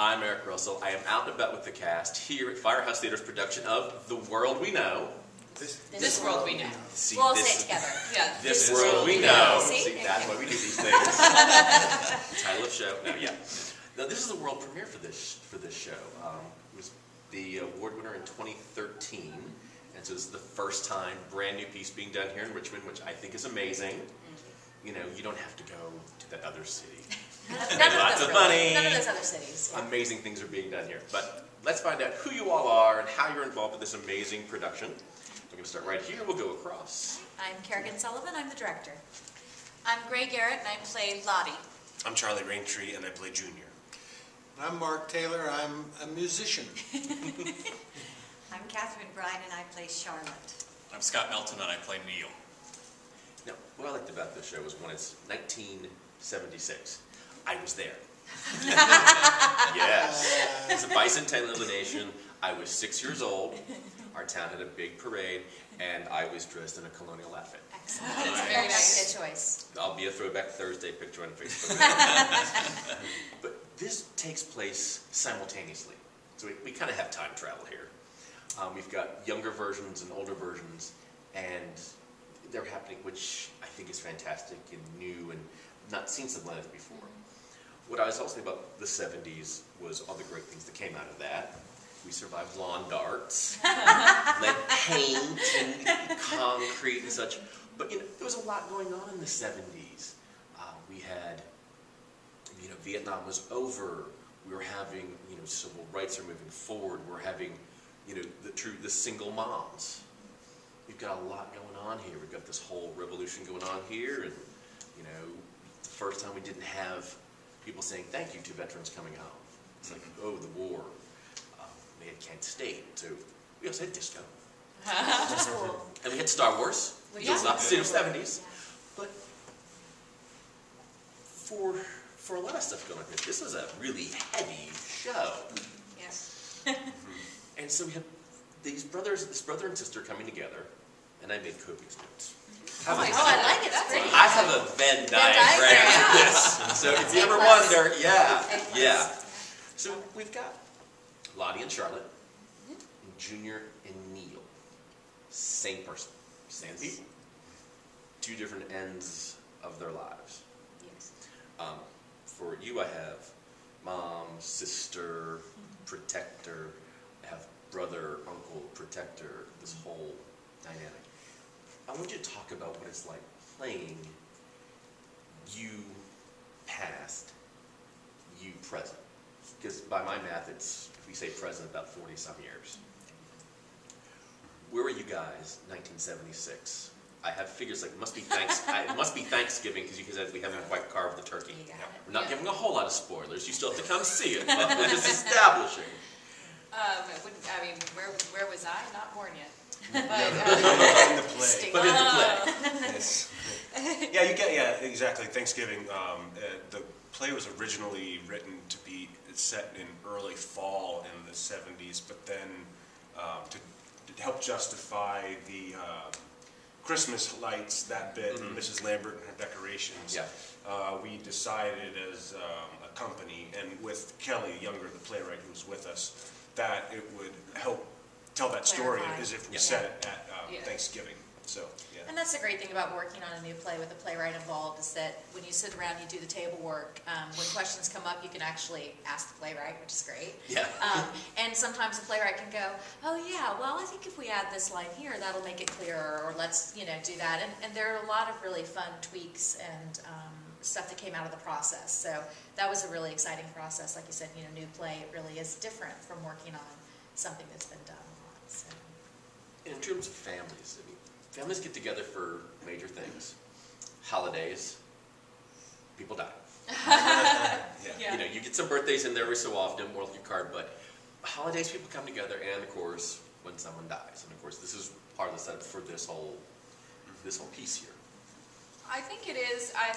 I'm Eric Russell. I am out and about with the cast here at Firehouse Theater's production of The World We Know. This World We Know. See, we'll all say it together. Yeah. This World We Know. See, that's why we do these things. Title of show. No, yeah. Now, this is the world premiere for this show. It was the award winner in 2013. And so this is the first time brand new piece being done here in Richmond, which I think is amazing. You know, you don't have to go to that other city. Lots of money. None of those other cities. Yeah. Amazing things are being done here. But let's find out who you all are and how you're involved with this amazing production. We're going to start right here. We'll go across. I'm Kerrigan Sullivan. I'm the director. I'm Gray Garrett, and I play Lottie. I'm Charlie Raintree, and I play Junior. I'm Mark Taylor. I'm a musician. I'm Catherine Bryan, and I play Charlotte. I'm Scott Melton, and I play Neil. Now, what I liked about this show was when it's 1976. I was there. Yes. It was a bicentennial of the nation. I was 6 years old. Our town had a big parade, and I was dressed in a colonial outfit. Excellent. That's very nice. Good choice. I'll be a Throwback Thursday picture on Facebook. But this takes place simultaneously. So we kind of have time travel here. We've got younger versions and older versions, and they're happening, which I think is fantastic and new and not seen something like this before. What I was also thinking about the 70s was all the great things that came out of that. We survived lawn darts, lead paint and concrete and such. But you know, there was a lot going on in the 70s. We had, you know, Vietnam was over. We were having, you know, civil rights are moving forward. We're having, you know, the single moms. We've got a lot going on here. We've got this whole revolution going on here, and you know, the first time we didn't have people saying thank you to veterans coming home. It's like, oh, the war. They had Kent State, so we also had disco. And we had Star Wars, which was opposite of 70s. But for a lot of stuff going on here, this was a really heavy show. Yes. And so we had this brother and sister coming together, and I made copious notes. I like it. That's pretty. I have a Venn diagram for this. So if you ever wonder, yeah. So we've got Lottie and Charlotte, and Junior and Neil. Same person, same people. Two different ends of their lives. Yes. For you, I have mom, sister, protector. I have brother, uncle, protector, this whole dynamic. I want you to talk about what it's like playing you past, you present. Because by my math, it's, if we say present, about 40-some years. Where were you guys 1976? I have figures like it must be Thanksgiving because we haven't quite carved the turkey. We're not giving a whole lot of spoilers. You still have to come see it, but we're just establishing. I mean, where was I? Not born yet. But in the play. But in the play. Yes. Yeah, exactly. Thanksgiving. The play was originally written to be set in early fall in the 70s, but then to help justify the Christmas lights, that bit, and Mrs. Lambert and her decorations, we decided as a company, and with Kelly Younger, the playwright who was with us, that it would help tell that story as if we said it at Thanksgiving. So, yeah. And that's the great thing about working on a new play with a playwright involved is that when you sit around, you do the table work. When questions come up, you can actually ask the playwright, which is great. Yeah. And sometimes the playwright can go, oh yeah, well I think if we add this line here, that'll make it clearer, or let's do that. And there are a lot of really fun tweaks and stuff that came out of the process. So that was a really exciting process. Like you said, new play, it really is different from working on something that's been done a lot. So. In terms of families, I mean, families get together for major things. Holidays, people die. You get some birthdays in there every so often, more like a card, but holidays, people come together, and of course, when someone dies. And of course, this is part of the setup for this whole piece here. I think it is. I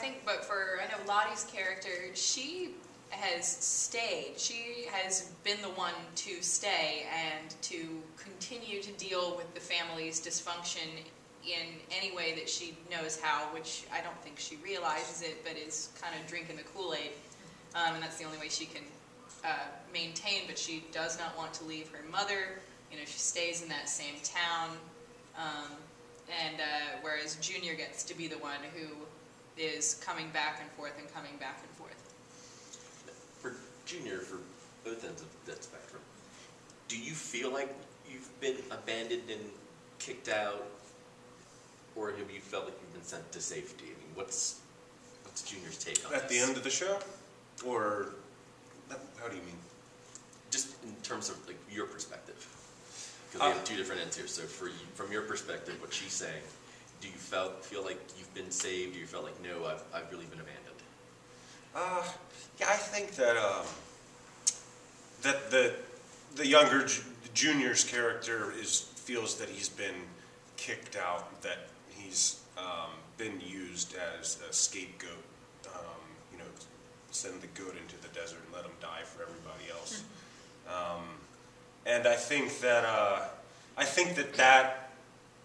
know Lottie's character, she has stayed. She has been the one to stay and to continue to deal with the family's dysfunction in any way that she knows how, which I don't think she realizes it, but is kind of drinking the Kool-Aid. And that's the only way she can maintain, but she does not want to leave her mother. You know, she stays in that same town, whereas Junior gets to be the one who is coming back and forth and coming back and forth. For Junior, for both ends of that spectrum, do you feel like you've been abandoned and kicked out, or have you felt like you've been sent to safety? I mean, what's Junior's take on this? At the end of the show? Or, how do you mean? Just in terms of like your perspective. Because we have two different ends here. So for you, from your perspective, what she's saying, do you feel like you've been saved? Do you feel like, no, I've really been abandoned? Yeah, I think that the younger Junior's character feels that he's been kicked out, that he's been used as a scapegoat. You know, send the goat into the desert and let him die for everybody else. And I think that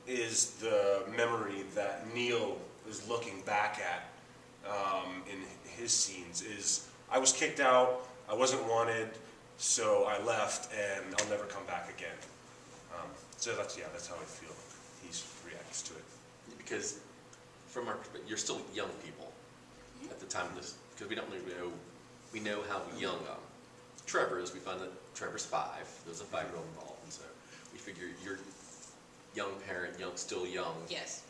is the memory that Neil is looking back at in his scenes. Is I was kicked out, I wasn't wanted, so I left, and I'll never come back again. So that's how I feel he reacts to it. Because from our perspective, you're still young people at the time of this, because we don't really know, we know how young Trevor is. We find that Trevor's 5. There's a 5-year-old involved, and so we figure you're young parent, still young. Yes.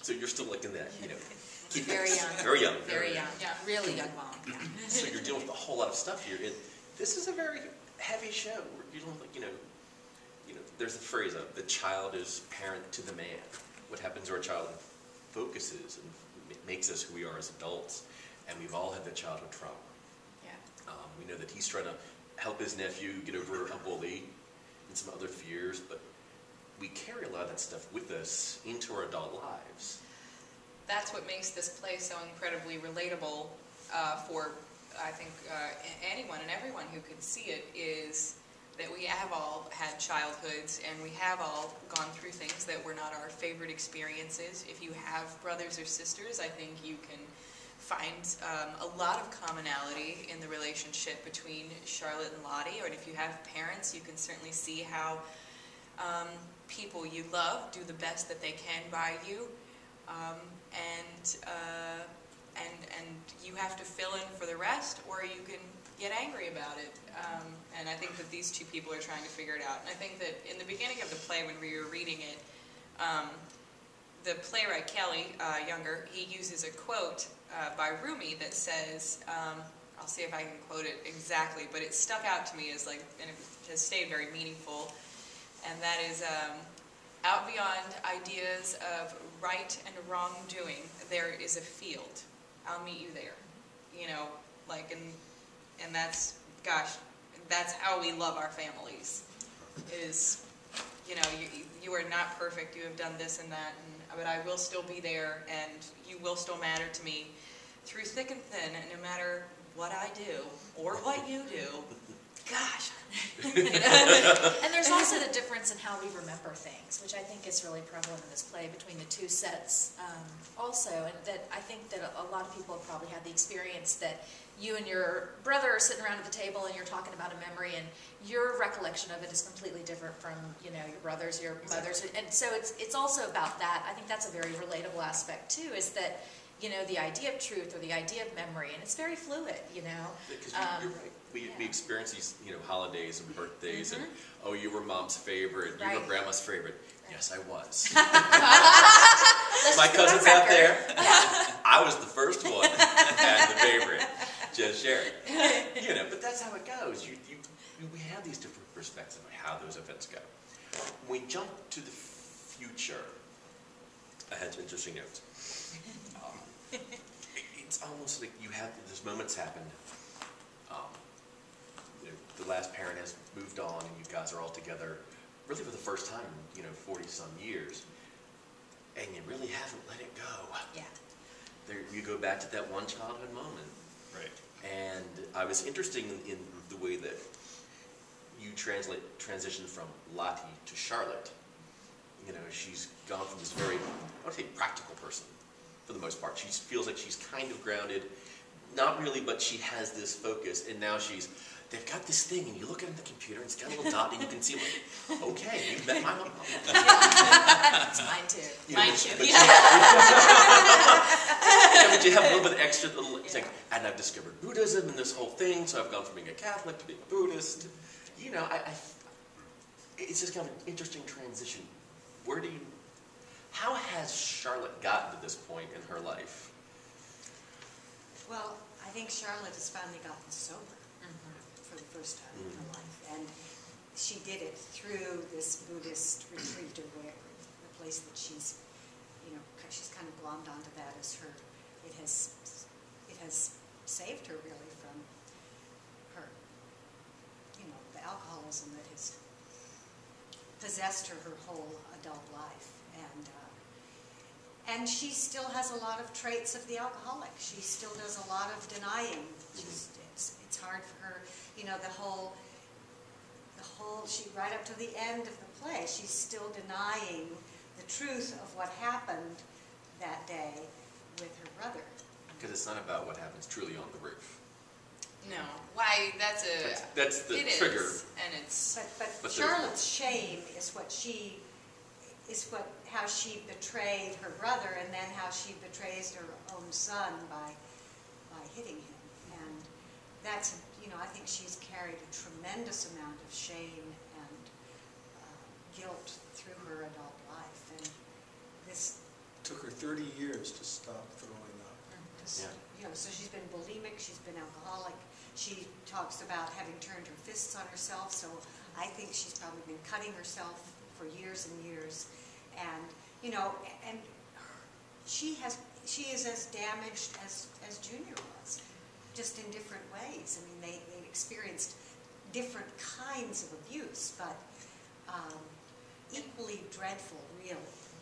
So you're still like in that, you know. Very young. Very young. Very young. Yeah. Really young mom. Yeah. So you're dealing with a whole lot of stuff here. And this is a very heavy show. You're dealing with, like, you know, there's a phrase of the child is parent to the man. What happens to our child focuses and makes us who we are as adults. And we've all had that childhood trauma. Yeah. We know that he's trying to help his nephew get over a bully and some other fears, but we carry a lot of that stuff with us into our adult lives. That's what makes this play so incredibly relatable for, I think, anyone and everyone who could see it, is that we have all had childhoods and we have all gone through things that were not our favorite experiences. If you have brothers or sisters, I think you can find a lot of commonality in the relationship between Charlotte and Lottie, or if you have parents, you can certainly see how people you love do the best that they can by you, and you have to fill in for the rest, or you can get angry about it. And I think that these two people are trying to figure it out. And I think that in the beginning of the play, when we were reading it, the playwright Kelly, Younger, he uses a quote by Rumi that says, I'll see if I can quote it exactly, but it stuck out to me as like, and it has stayed very meaningful, and that is, out beyond ideas of right and wrongdoing, there is a field. I'll meet you there. You know, like, and that's, gosh, that's how we love our families, is, you know, you are not perfect, you have done this and that, but I will still be there, and you will still matter to me through thick and thin, and no matter what I do, or what you do, gosh. And there's also the difference in how we remember things, which I think is really prevalent in this play between the two sets also, and that I think that a lot of people have probably had the experience that you and your brother are sitting around at the table and you're talking about a memory, and your recollection of it is completely different from, you know, your brother's, your mother's, and so it's also about that. I think that's a very relatable aspect too, is that, you know, the idea of truth or the idea of memory, and it's very fluid, you know. Because you're right. We experience these, you know, holidays and birthdays, and oh, you were mom's favorite, you were grandma's favorite. Yes, I was. My cousin's out there. I was the first one and the favorite. Just share it. You know, but that's how it goes. We have these different perspectives of how those events go. When we jump to the future, I had some interesting notes. It's almost like you have those moments happen. You know, the last parent has moved on, and you guys are all together, really for the first time in, you know, 40-some years, and you really haven't let it go. Yeah. You go back to that one childhood moment. Right. And I was interested in the way that you transition from Lottie to Charlotte. You know, she's gone from this very, I would say, practical person, for the most part. She feels like she's kind of grounded, not really, but she has this focus, and now they've got this thing, and you look at it on the computer, and it's got a little dot, and you can see, like, okay, you've met my mom. It's mine too. Yeah, Mine but- too. but but you have a little bit extra little, it's like, and I've discovered Buddhism and this whole thing, so I've gone from being a Catholic to being a Buddhist. You know, it's just kind of an interesting transition. How has Charlotte gotten to this point in her life? Well, I think Charlotte has finally gotten sober for the first time in her life. And she did it through this Buddhist retreat or wherever, the place that she's, she's kind of glommed onto that as her. It has saved her really from her, the alcoholism that has possessed her whole adult life. And she still has a lot of traits of the alcoholic. She still does a lot of denying. It's hard for her, right up to the end of the play, she's still denying the truth of what happened that day with her brother. Because it's not about what happens truly on the roof. No. Why, that's the it trigger. Is, and it's... But Charlotte's shame is how she betrayed her brother, and then how she betrays her own son by hitting him. And that's, I think she's carried a tremendous amount of shame and guilt through her adult life. And this Took her 30 years to stop throwing up. So she's been bulimic, she's been alcoholic. She talks about having turned her fists on herself, so I think she's probably been cutting herself for years and years. And, and she is as damaged as Junior was, just in different ways. I mean, they experienced different kinds of abuse, but equally dreadful, really.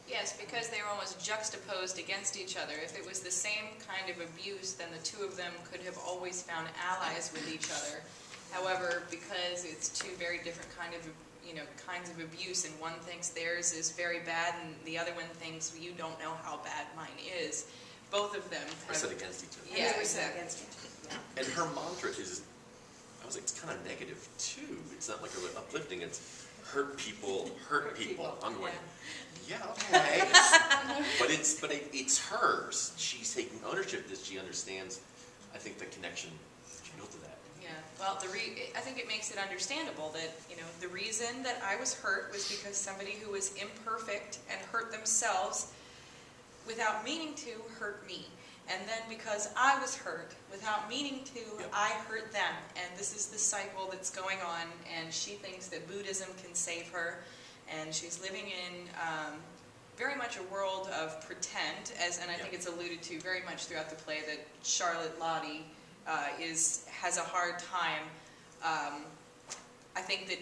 Yes, because they were almost juxtaposed against each other. If it was the same kind of abuse, then the two of them could have always found allies with each other. However, because it's two very different kinds of abuse, and one thinks theirs is very bad, and the other one thinks you don't know how bad mine is. Both of them Are set against each other. And Yeah, they were set exactly. against each other. Yeah. And her mantra is, I was like, it's kind of negative too. It's not like really uplifting. It's hurt people, hurt people. I'm going, yeah, okay. but it's hers. She's taking ownership of this. She understands, I think, the connection she built to that. Yeah, well, I think it makes it understandable that, the reason that I was hurt was because somebody who was imperfect and hurt themselves without meaning to hurt me. And then because I was hurt without meaning to, I hurt them. And this is the cycle that's going on, and she thinks that Buddhism can save her. And she's living in very much a world of pretend, and I think it's alluded to very much throughout the play that Charlotte Lottie has a hard time. I think that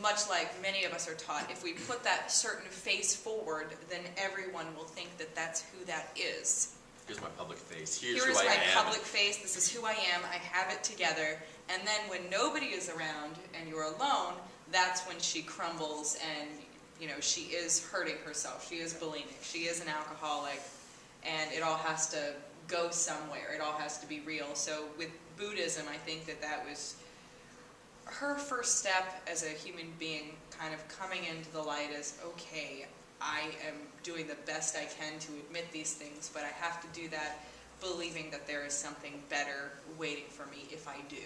much like many of us are taught, if we put that certain face forward, then everyone will think that that's who that is. Here's my public face. Here's Here is who I my am. public face. This is who I am. I have it together. And then when nobody is around and you're alone, that's when she crumbles and, she is hurting herself. She is bulimic. She is an alcoholic. And it all has to go somewhere. It all has to be real. So with Buddhism, I think that was her first step as a human being, kind of coming into the light as, okay, I am doing the best I can to admit these things, but I have to do that believing that there is something better waiting for me if I do.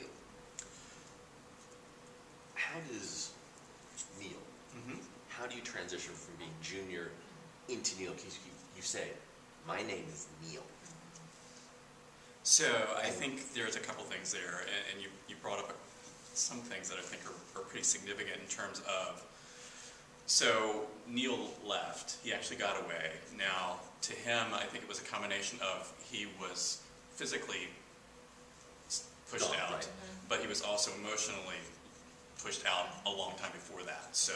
How does Neil, how do you transition from being Junior into Neil? Because you say, my name is Neil. So I think there's a couple things there, and you brought up some things that I think are pretty significant in terms of, so Neil left, he actually got away. Now, to him, I think it was a combination of he was physically pushed Gone, out, right. but he was also emotionally pushed out a long time before that. So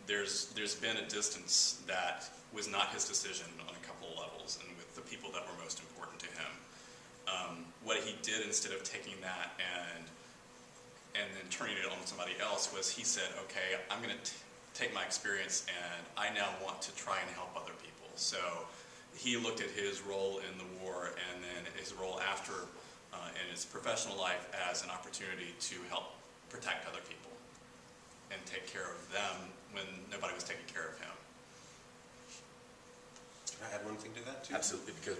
there's been a distance that was not his decision on a couple of levels, and with the people that were most important to him. What he did instead of taking that and then turning it on somebody else was he said, okay, I'm going to take my experience and I now want to try and help other people. So he looked at his role in the war and then his role after his professional life as an opportunity to help protect other people and take care of them when nobody was taking care of him. Can I add one thing to that too? Absolutely, because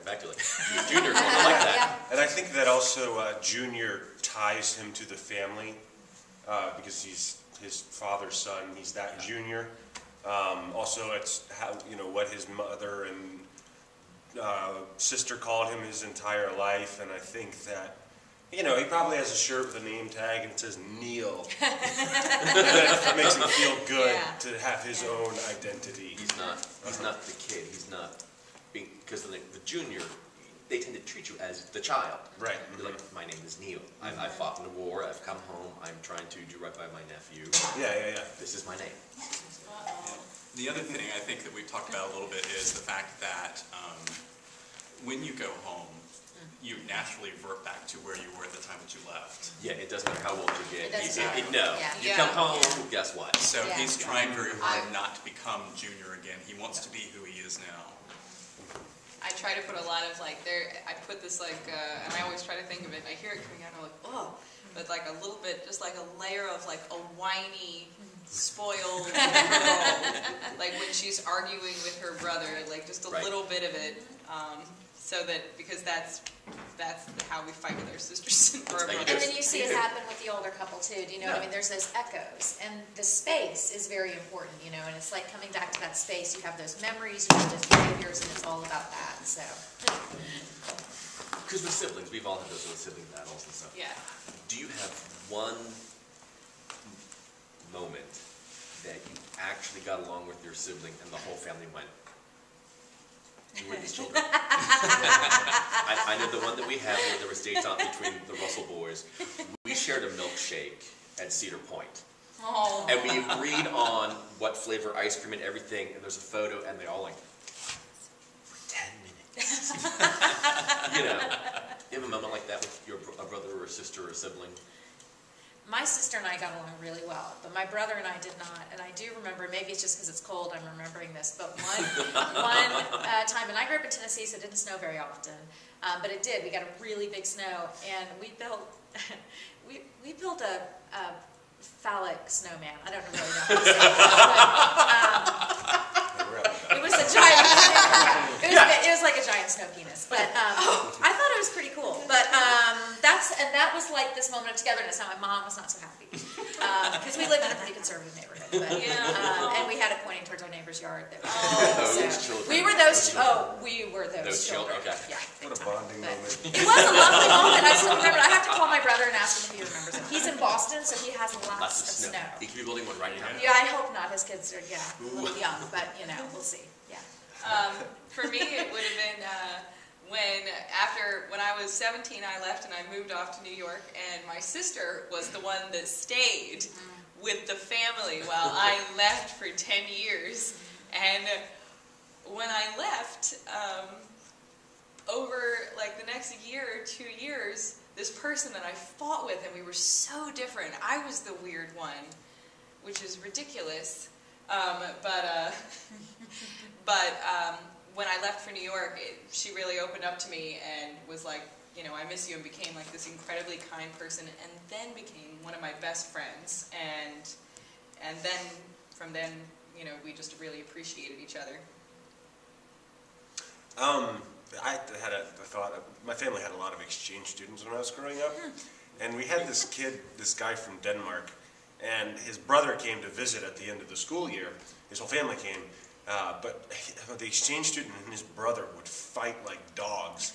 back to like Junior, I like that. And I think that also Junior ties him to the family because he's his father's son. He's that Junior. Also, it's how what his mother and sister called him his entire life, and I think that he probably has a shirt with a name tag and it says Neil. That makes him feel good to have his own identity. He's not the kid. He's not being, because the Junior, they tend to treat you as the child. Right. You're like, my name is Neil. I fought in the war. I've come home. I'm trying to do right by my nephew. Yeah. This is my name. The other thing I think that we've talked about a little bit is the fact that when you go home, you naturally revert back to where you were at the time that you left. Yeah, it doesn't matter how old you get. It doesn't matter. No. Yeah. You come home, guess what? So Yeah. he's trying very hard not to become Junior again. He wants to be who he is now. I try to put a lot of I put this and I always try to think of it, and I hear it coming out, and I'm like, oh, but like a little bit, just like a layer of like a whiny, spoiled girl, like when she's arguing with her brother, like just a little bit of it, so that, because that's how we fight with our sisters or our And brothers. then you see it happen with the older couple too. Do you know what I mean? There's those echoes, and the space is very important, and it's like coming back to that space. You have those memories, you have those behaviors, and it's all about that. So. Because with siblings, we've all had those little sibling battles and stuff. Yeah. Do you have one moment that you actually got along with your sibling and the whole family went, who were these children? I know the one that we had where there was dates out between the Russell boys. We shared a milkshake at Cedar Point. Oh. And we agreed on what flavor ice cream and everything, and there's a photo, and they all like, for 10 minutes. You have a moment like that with a brother or a sister or a sibling? My sister and I got along really well, but my brother and I did not. And I do remember, maybe it's just because it's cold, I'm remembering this, but one time, and I grew up in Tennessee, so it didn't snow very often, but it did. We got a really big snow, and we built we built a phallic snowman. I don't really know how to say it, but it was a giant. It was like a giant snow penis, but I thought it was pretty cool. But that was like this moment of togetherness. Now my mom was not so happy because we lived in a pretty conservative neighborhood, but, and we had it pointing towards our neighbor's yard. That we were those children. Okay. Yeah. What a bonding moment. It was a lovely moment. I still remember. I have to call my brother and ask him if he remembers it. He's in Boston, so he has lots of snow. He could be building one right now. Yeah, I hope not. His kids are, a little young, but, we'll see. Yeah. For me, it would have been when I was 17, I left and I moved off to New York, and my sister was the one that stayed with the family while I left for 10 years. And when I left, over like the next year or 2 years, this person that I fought with, and we were so different. I was the weird one, which is ridiculous. When I left for New York, she really opened up to me and was like, I miss you, and became like this incredibly kind person, and then became one of my best friends. And then from then, we just really appreciated each other. I had a thought. My family had a lot of exchange students when I was growing up, and we had this guy from Denmark, and his brother came to visit at the end of the school year. His whole family came. But the exchange student and his brother would fight like dogs.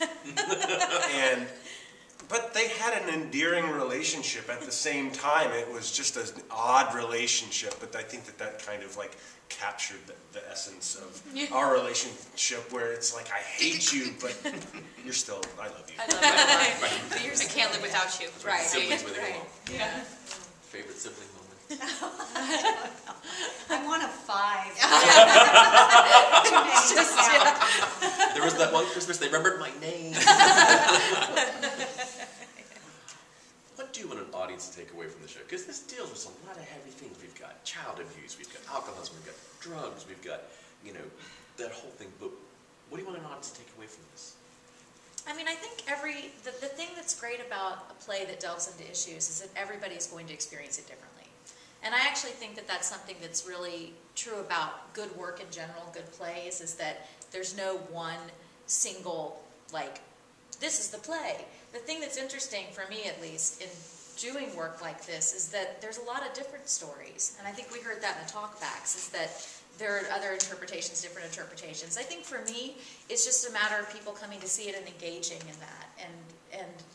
But they had an endearing relationship at the same time. It was just an odd relationship, but I think that kind of like captured the essence of our relationship, where it's like, I hate you, but I love you. I love you. I can't live without you. Right. Siblings with it all. Yeah. Favorite sibling moment? I want a 5. There was that one Christmas they remembered my name. What do you want an audience to take away from the show? Because this deals with a lot of heavy things. We've got child abuse, we've got alcoholism, we've got drugs, we've got, that whole thing. But what do you want an audience to take away from this? mean, I think the thing that's great about a play that delves into issues is that everybody's going to experience it differently. And I actually think that that's something that's really true about good work in general, good plays, is that there's no one single, like, this is the play. The thing that's interesting, for me at least, in doing work like this is that there's a lot of different stories. And I think we heard that in the talkbacks, is that there are other interpretations, different interpretations. I think for me, it's just a matter of people coming to see it and engaging in that. And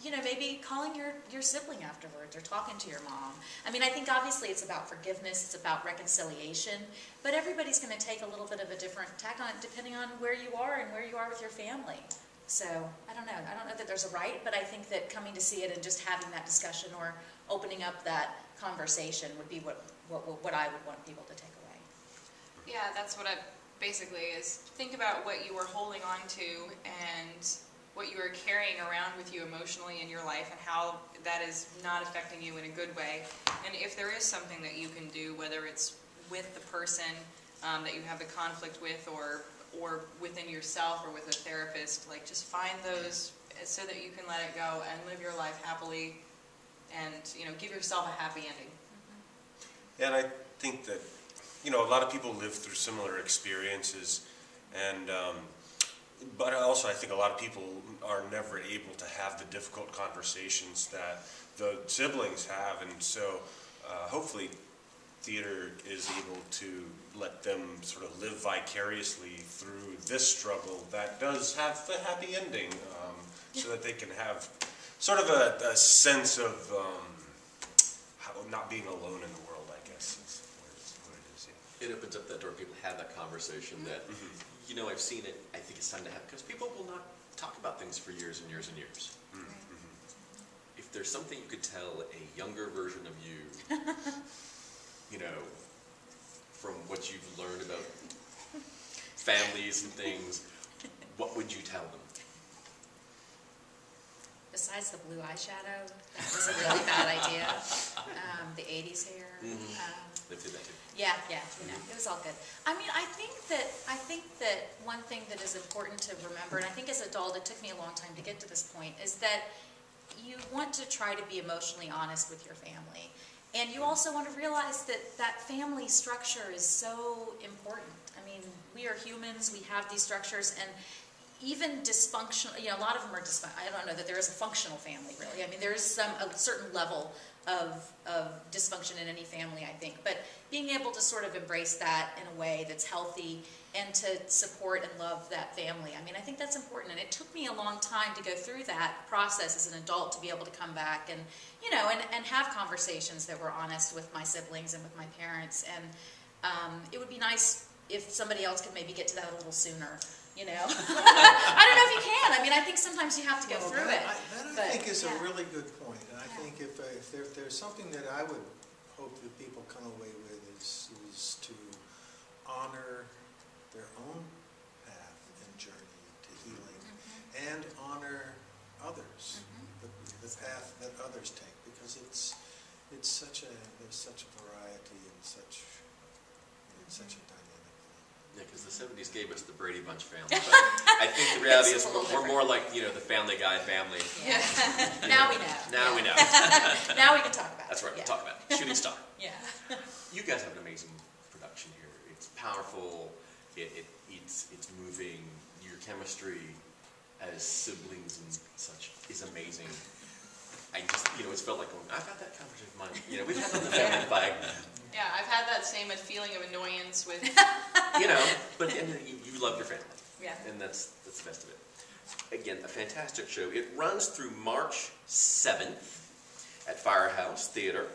you know, maybe calling your sibling afterwards or talking to your mom. I mean, I think obviously it's about forgiveness, it's about reconciliation, but everybody's going to take a little bit of a different tack on it depending on where you are and where you are with your family. So, I don't know. I don't know that there's a right, but I think that coming to see it and just having that discussion or opening up that conversation would be what I would want people to take away. Yeah, that's what I basically is think about what you were holding on to and what you are carrying around with you emotionally in your life and how that is not affecting you in a good way. And if there is something that you can do, whether it's with the person that you have the conflict with or within yourself or with a therapist, like just find those so that you can let it go and live your life happily and, you know, give yourself a happy ending. Yeah, and I think that, you know, a lot of people live through similar experiences, and but also I think a lot of people are never able to have the difficult conversations that the siblings have, and so hopefully theater is able to let them sort of live vicariously through this struggle that does have a happy ending, so that they can have sort of a sense of how not being alone in the world, I guess, is what it is. Yeah. It opens up that door. People have that conversation that, you know, I've seen it, I think it's time to have, because people will not talk about things for years and years and years. If there's something you could tell a younger version of you, you know, from what you've learned about families and things, what would you tell them? Besides the blue eyeshadow, that was a really bad idea. The 80s hair. They did that too. Yeah, you know, it was all good. I mean, I think that one thing that is important to remember, and I think as an adult, it took me a long time to get to this point, is that you want to try to be emotionally honest with your family. And you also want to realize that that family structure is so important. I mean, we are humans, we have these structures, and even dysfunctional, you know, a lot of them are dysfunctional. I don't know that there is a functional family, really. I mean, there is a certain level of dysfunction in any family, I think. But being able to sort of embrace that in a way that's healthy and to support and love that family, I mean, I think that's important. And it took me a long time to go through that process as an adult to be able to come back and, you know, and have conversations that were honest with my siblings and with my parents. And it would be nice if somebody else could maybe get to that a little sooner. You know, I don't know if you can. I mean, I think sometimes you have to go through it. That I think is a really good point. And I think if there's something that I would hope that people come away with is to honor their own path and journey to healing, and honor others, the path that others take, because there's such a variety and such a dynamic. Yeah, because the 70s gave us the Brady Bunch family. But I think the reality is we're more like, you know, the Family Guy family. Yeah. Now we know. Now we know. Now we can talk about it. That's right, Yeah. we'll talk about it. Shooting star. Yeah. You guys have an amazing production here. It's powerful. It's moving. Your chemistry as siblings and such is amazing. I just, you know, it's felt like, I've had that conversation with mine. You know, we've had it on the family fight. Yeah, I've had that same feeling of annoyance with... You know, but and you love your family. Yeah. And that's the best of it. Again, a fantastic show. It runs through March 7th at Firehouse Theater.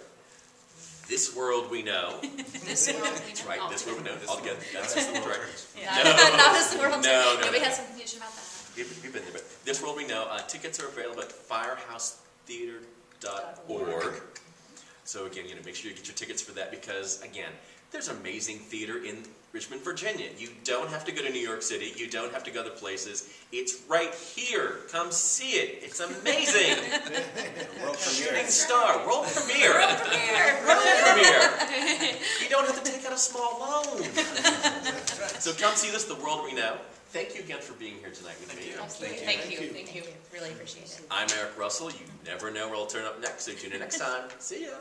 This World We Know. This world we know. That's right, This World We Know. All together. That's the right. Yeah. No. Not this world. No. We had some confusion about that. You've been there, but This World We Know. Tickets are available at firehousetheater.org. So again, you know, make sure you get your tickets for that because, again, there's amazing theater in Richmond, Virginia. You don't have to go to New York City. You don't have to go other places. It's right here. Come see it. It's amazing. World Shooting premiere. star. World premiere. World premiere. World premiere. You don't have to take out a small loan. So come see this, The World We Know. Thank you again for being here tonight with me. Thank you. Thank you. Really appreciate it. I'm Eric Russell. You never know where I'll turn up next, so tune in next time. See ya.